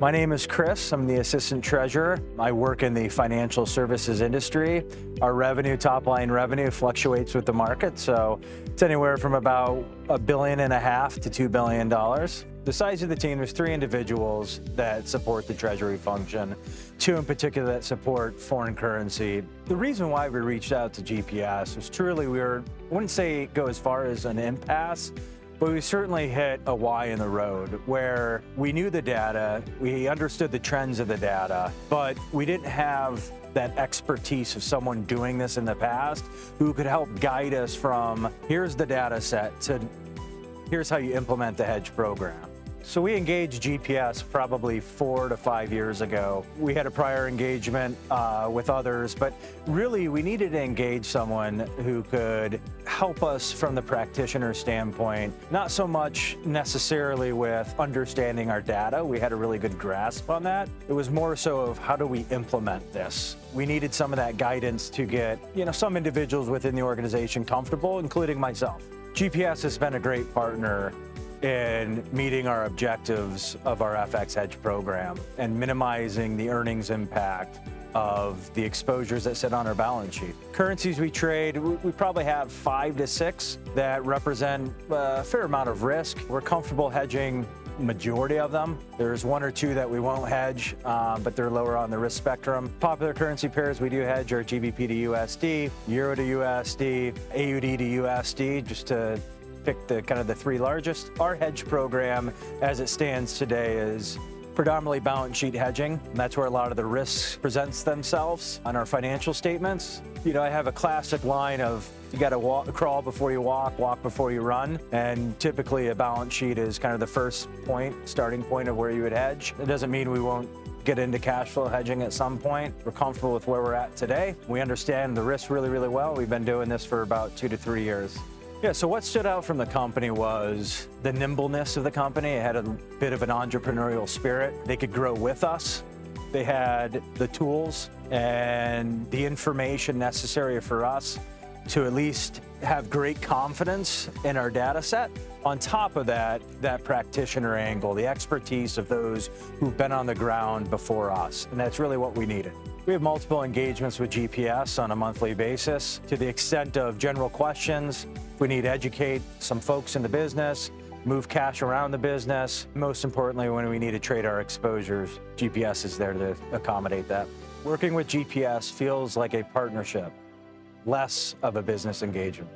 My name is Chris. I'm the assistant treasurer. I work in the financial services industry. Our revenue, top line revenue, fluctuates with the market, so it's anywhere from about $1.5 billion to $2 billion. The size of the team, there's 3 individuals that support the treasury function, 2 in particular that support foreign currency. The reason why we reached out to GPS was truly I wouldn't say go as far as an impasse, but we certainly hit a Y in the road where we knew the data, we understood the trends of the data, but we didn't have that expertise of someone doing this in the past who could help guide us from here's the data set to here's how you implement the hedge program. So we engaged GPS probably 4 to 5 years ago. We had a prior engagement with others, but really we needed to engage someone who could help us from the practitioner standpoint, not so much necessarily with understanding our data. We had a really good grasp on that. It was more so of how do we implement this? We needed some of that guidance to get, some individuals within the organization comfortable, including myself. GPS has been a great partner in meeting our objectives of our FX hedge program and minimizing the earnings impact of the exposures that sit on our balance sheet. Currencies we trade, we probably have 5 to 6 that represent a fair amount of risk. We're comfortable hedging majority of them. There's 1 or 2 that we won't hedge, but they're lower on the risk spectrum. Popular currency pairs we do hedge are GBP to USD, Euro to USD, AUD to USD, just to pick the 3 largest. Our hedge program, as it stands today, is predominantly balance sheet hedging. And that's where a lot of the risks presents themselves on our financial statements. I have a classic line of you got to crawl before you walk before you run. And typically a balance sheet is kind of the first starting point of where you would hedge. It doesn't mean we won't get into cash flow hedging at some point. We're comfortable with where we're at today. We understand the risks really, really well. We've been doing this for about 2 to 3 years. Yeah, so what stood out from the company was the nimbleness of the company. It had a bit of an entrepreneurial spirit. They could grow with us. They had the tools and the information necessary for us to at least have great confidence in our data set. On top of that practitioner angle, the expertise of those who've been on the ground before us, and that's really what we needed. We have multiple engagements with GPS on a monthly basis to the extent of general questions. If we need to educate some folks in the business, move cash around the business, most importantly, when we need to trade our exposures, GPS is there to accommodate that. Working with GPS feels like a partnership, less of a business engagement.